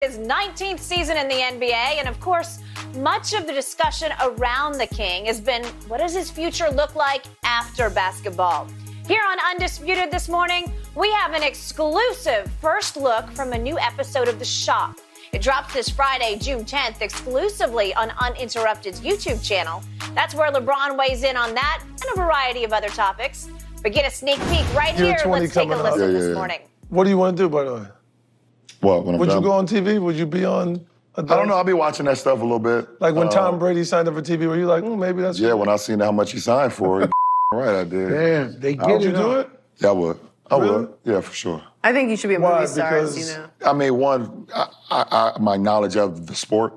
His 19th season in the NBA, and of course, much of the discussion around the King has been, what does his future look like after basketball? Here on Undisputed this morning, we have an exclusive first look from a new episode of The Shop. It drops this Friday, June 10th, exclusively on Uninterrupted's YouTube channel. That's where LeBron weighs in on that and a variety of other topics. But get a sneak peek right here. Let's take a listen this morning. What do you want to do, by the way? What, when I'm Would done? you go on TV? Would you be on? I don't know. I'll be watching that stuff a little bit. Like when Tom Brady signed up for TV, were you like, maybe that's... Yeah, when I seen how much he signed for it, right, I did. Damn, they get it. Would you do it? Yeah, I would. I Really? would. Yeah, for sure. I think you should be a movie star, Because- you know. I mean, one, my knowledge of the sport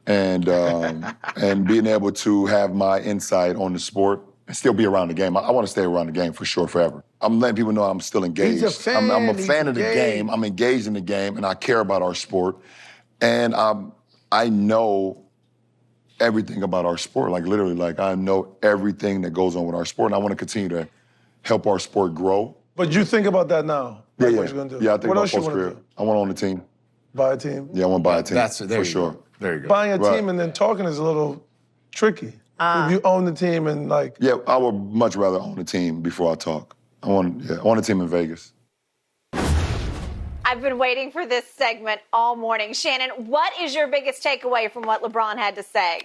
and and being able to have my insight on the sport and still be around the game. I want to stay around the game for sure, forever. I'm letting people know I'm still engaged. He's a fan. I'm a He's fan of the engaged. game. I'm engaged in the game, and I care about our sport. And I know everything about our sport. Like, literally, like, I know everything that goes on with our sport, and I want to continue to help our sport grow. But you think about that now? Yeah, Like yeah. what you're going to do? Yeah, I think what about else you want to post-career. do? I want to own the team. Buy a team? Yeah, I want to buy a team. That's there for you sure. Go. There you go. Buying a Right. team and then talking is a little tricky. If you own the team and like... Yeah, I would much rather own a team before I talk. I want a team in Vegas. I've been waiting for this segment all morning. Shannon, what is your biggest takeaway from what LeBron had to say?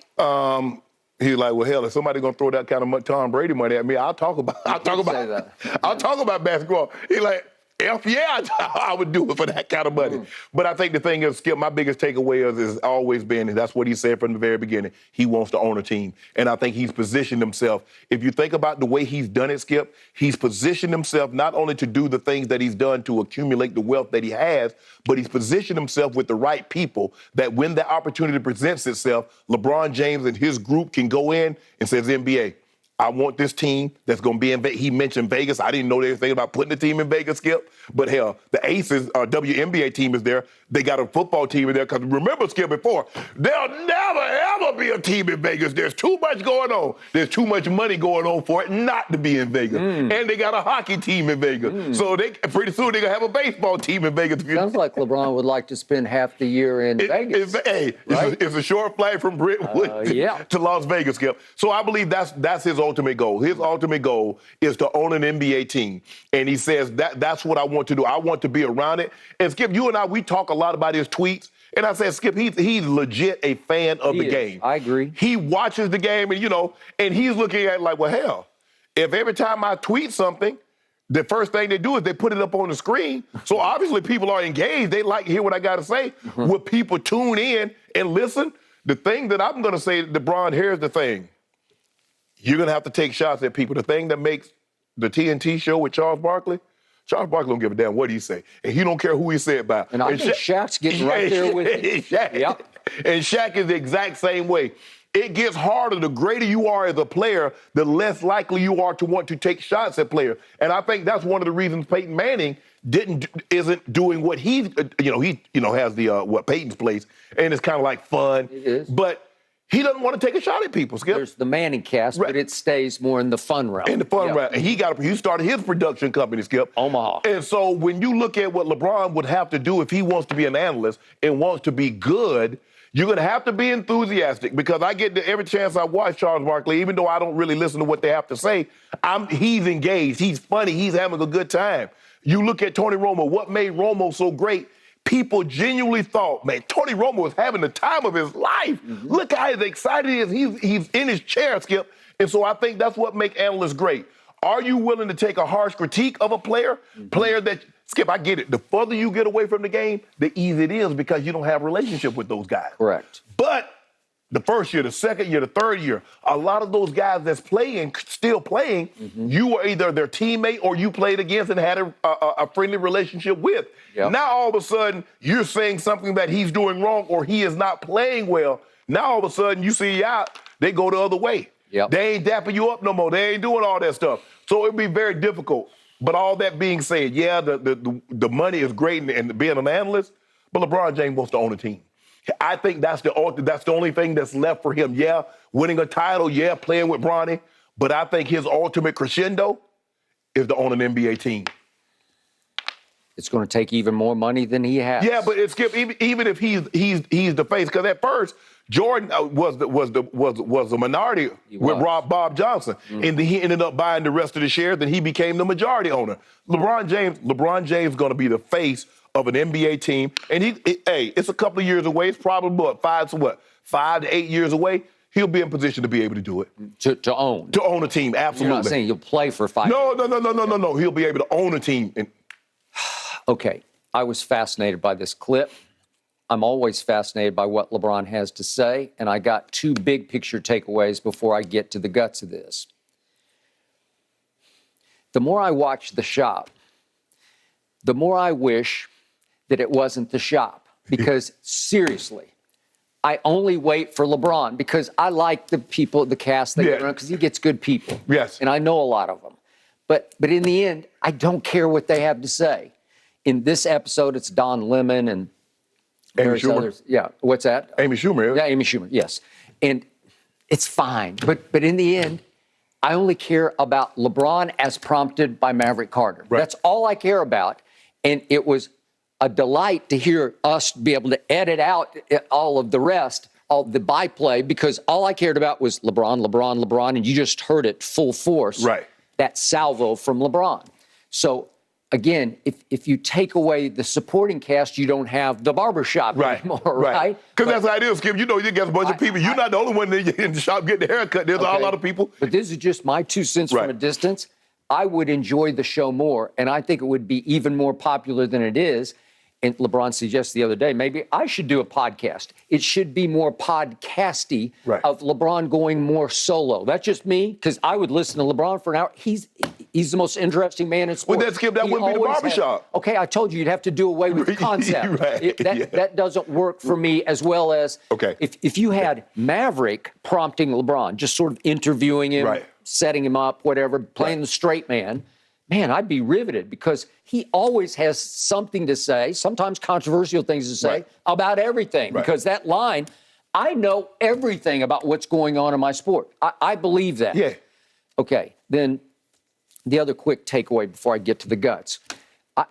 He's like, well, hell, if somebody gonna throw that kind of Tom Brady money at me, I'll talk about basketball. He's like, F yeah, I would do it for that kind of money. But I think the thing is, Skip, my biggest takeaway is always been, and that's what he said from the very beginning, he wants to own a team. And I think he's positioned himself. If you think about the way he's done it, Skip, he's positioned himself not only to do the things that he's done to accumulate the wealth that he has, but he's positioned himself with the right people that when the opportunity presents itself, LeBron James and his group can go in and says, NBA, I want this team that's going to be in Vegas. He mentioned Vegas. I didn't know they were thinking about putting the team in Vegas, Skip. But hell, the Aces, WNBA team is there. They got a football team in there. Because remember, Skip, before, there'll never, ever be a team in Vegas. There's too much going on. There's too much money going on for it not to be in Vegas. And they got a hockey team in Vegas. So they pretty soon they're going to have a baseball team in Vegas. Sounds like LeBron would like to spend half the year in Vegas. It's a short flight from Brentwood to Las Vegas, Skip. So I believe that's his ultimate goal. His ultimate goal is to own an NBA team. And he says that's what I want to do. I want to be around it. And Skip, you and I, we talk a lot about his tweets. And I said, Skip, he's legit a fan of the game. I agree. He watches the game and, and he's looking at it like, well, hell, if every time I tweet something, the first thing they do is they put it up on the screen. So obviously people are engaged. They like to hear what I got to say. Will people tune in and listen? The thing that I'm going to say, LeBron, here's the thing. You're going to have to take shots at people. The thing that makes the TNT show with Charles Barkley don't give a damn what he say. And he don't care who he say about. And I think Shaq's getting right there with him. Shaq. And Shaq is the exact same way. It gets harder. The greater you are as a player, the less likely you are to want to take shots at players. And I think that's one of the reasons Peyton Manning isn't doing what he has the Peyton's place, and it's kind of like fun. It is. But he doesn't want to take a shot at people, Skip. There's the Manning cast, but it stays more in the fun realm. In the fun realm. And he started his production company, Skip. Omaha. And so when you look at what LeBron would have to do if he wants to be an analyst and wants to be good, you're going to have to be enthusiastic, because I get every chance I watch Charles Barkley, even though I don't really listen to what they have to say, he's engaged, he's funny, he's having a good time. You look at Tony Romo, what made Romo so great? People genuinely thought, man, Tony Romo is having the time of his life. Look how excited he is. He's in his chair, Skip. And so I think that's what makes analysts great. Are you willing to take a harsh critique of a player? Player that, Skip, I get it. The further you get away from the game, the easier it is, because you don't have a relationship with those guys. Correct. But the first year, the second year, the third year, a lot of those guys that's playing, still playing, you were either their teammate or you played against and had a friendly relationship with. Yep. Now all of a sudden, you're saying something that he's doing wrong or he is not playing well. Now all of a sudden, you see out, they go the other way. Yep. They ain't dapping you up no more. They ain't doing all that stuff. So it'd be very difficult. But all that being said, yeah, the money is great and being an analyst, but LeBron James wants to own a team. I think that's the only thing that's left for him. Yeah, winning a title, yeah, playing with Bronny, but I think his ultimate crescendo is to own an NBA team. It's going to take even more money than he has. Yeah, but it's Skip. Even if he's the face, because at first Jordan was the minority with Bob Johnson, and then he ended up buying the rest of the shares. Then he became the majority owner. LeBron James going to be the face of an NBA team, and it's a couple of years away. It's probably 5 to 8 years away. He'll be in position to be able to do it. To own a team, absolutely. You're not saying you'll play for 5 No. years. No. He'll be able to own a team. Okay, I was fascinated by this clip. I'm always fascinated by what LeBron has to say, and I got 2 big picture takeaways before I get to the guts of this. The more I watch The Shop, the more I wish that it wasn't The Shop, because seriously, I only wait for LeBron because I like the people, the cast they get around, because he gets good people. Yes. And I know a lot of them. But in the end, I don't care what they have to say. In this episode, it's Don Lemon and Amy Schumer. others. Yeah, what's that? Amy Schumer. Yeah, Amy Schumer, yes. And it's fine. But in the end, I only care about LeBron as prompted by Maverick Carter. Right. That's all I care about. And it was a delight to hear us be able to edit out all of the rest, all the byplay, because all I cared about was LeBron, and you just heard it full force. Right. That salvo from LeBron. So, again, if you take away the supporting cast, you don't have the barbershop anymore, right? Because that's how it is, Skip. You know, you get a bunch of people. You're not the only one in the shop getting the haircut. There's a lot of people. But this is just my 2 cents from a distance. I would enjoy the show more, and I think it would be even more popular than it is. And LeBron suggested the other day, maybe I should do a podcast. It should be more podcasty of LeBron going more solo. That's just me, because I would listen to LeBron for an hour. He's the most interesting man in sports. Well, Skip, that wouldn't be the barbershop. Okay, I told you you'd have to do away with the concept. That doesn't work for me as well as if you had Maverick prompting LeBron, just sort of interviewing him, setting him up, whatever, playing the straight man. Man, I'd be riveted, because he always has something to say, sometimes controversial things to say about everything. Because that line, I know everything about what's going on in my sport. I believe that. Yeah. Okay, then the other quick takeaway before I get to the guts.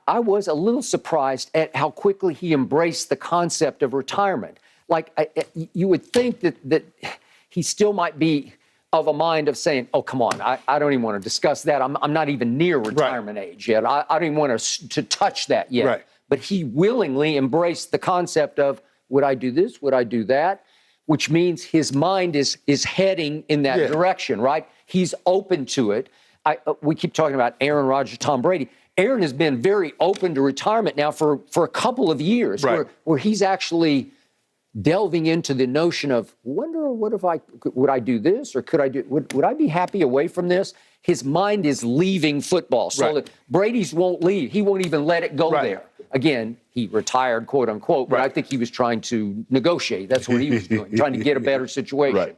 I was a little surprised at how quickly he embraced the concept of retirement. Like, you would think that he still might be of a mind of saying, oh, come on, I don't even want to discuss that. I'm not even near retirement age yet. I don't even want to touch that yet. Right. But he willingly embraced the concept of, would I do this? Would I do that? Which means his mind is heading in that direction, right? He's open to it. We keep talking about Aaron Rodgers, Tom Brady. Aaron has been very open to retirement now for a couple of years, where he's actually delving into the notion of, would I do this, or would I be happy away from this? His mind is leaving football. So that Brady's won't leave. He won't even let it go there. Again, he retired, quote unquote, but I think he was trying to negotiate. That's what he was doing, trying to get a better situation.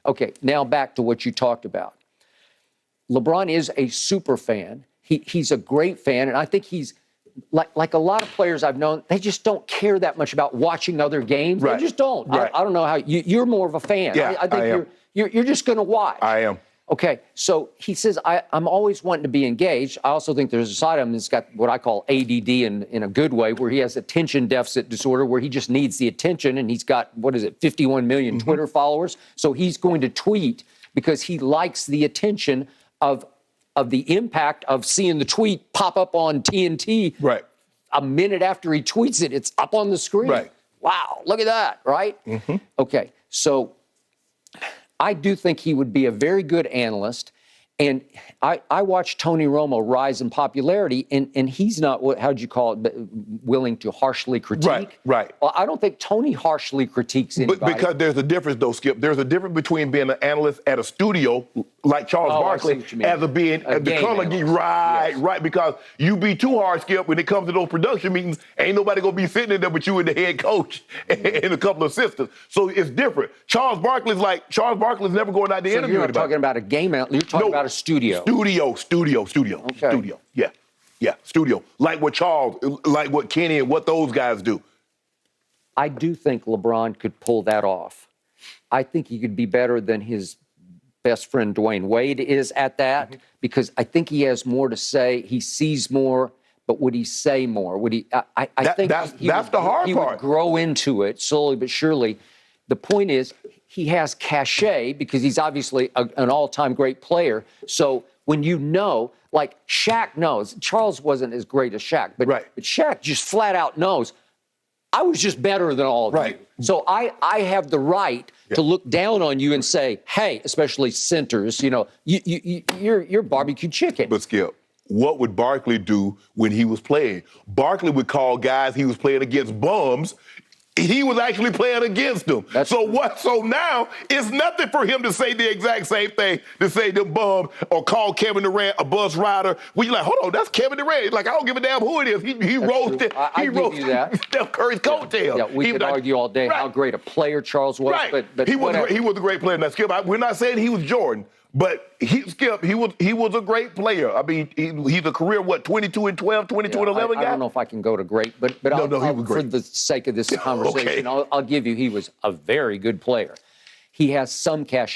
Okay, now back to what you talked about. LeBron is a super fan. He's a great fan, and I think he's like a lot of players I've known, they just don't care that much about watching other games. They just don't. I don't know how you're more of a fan. Yeah, I think you're just going to watch. I am. Okay, so he says, I'm always wanting to be engaged. I also think there's a side of him that's got what I call ADD in a good way, where he has attention deficit disorder, where he just needs the attention, and he's got, 51 million Twitter followers. So he's going to tweet because he likes the attention of the impact of seeing the tweet pop up on TNT a minute after he tweets it. It's up on the screen. Wow, look at that, right? Okay, so I do think he would be a very good analyst. And I watched Tony Romo rise in popularity, and he's not, how'd you call it, willing to harshly critique. Well, I don't think Tony harshly critiques anybody. But because there's a difference, though, Skip. There's a difference between being an analyst at a studio like Charles Barkley as being the color geek. Right. Because you be too hard, Skip, when it comes to those production meetings. Ain't nobody going to be sitting in there but you and the head coach and a couple of assistants. So it's different. Charles Barkley's never going out to interview You're not anybody. talking about a game out. You're talking about a studio. Studio. Okay. Studio. Yeah. Studio. Like what Charles, like what Kenny and what those guys do. I do think LeBron could pull that off. I think he could be better than his best friend Dwayne Wade is at that, because I think he has more to say. He sees more, but would he say more? Would he? I think that's the hard he part. would grow into it slowly but surely. The point is, he has cachet because he's obviously an all-time great player. So when you know, like Shaq knows, Charles wasn't as great as Shaq, but Shaq just flat out knows, I was just better than all of you. So I have the right to look down on you and say, hey, especially centers, you know, you're barbecue chicken. But Skip, what would Barkley do when he was playing? Barkley would call guys he was playing against bums. He was actually playing against them. So now it's nothing for him to say the exact same thing, to say them bum or call Kevin Durant a bus rider. When you're like, hold on, that's Kevin Durant. Like, I don't give a damn who it is. He roasted. I give you that. Steph Curry's coattail. Yeah, we could argue all day how great a player Charles was, but he was a great player. Now, Skip, we're not saying he was Jordan. But he was a great player. I mean, he's a career, 22 and 12, 22 and 11 guy? I don't know if I can go to great, but he was great. For the sake of this conversation, I'll give you he was a very good player. He has some cachet.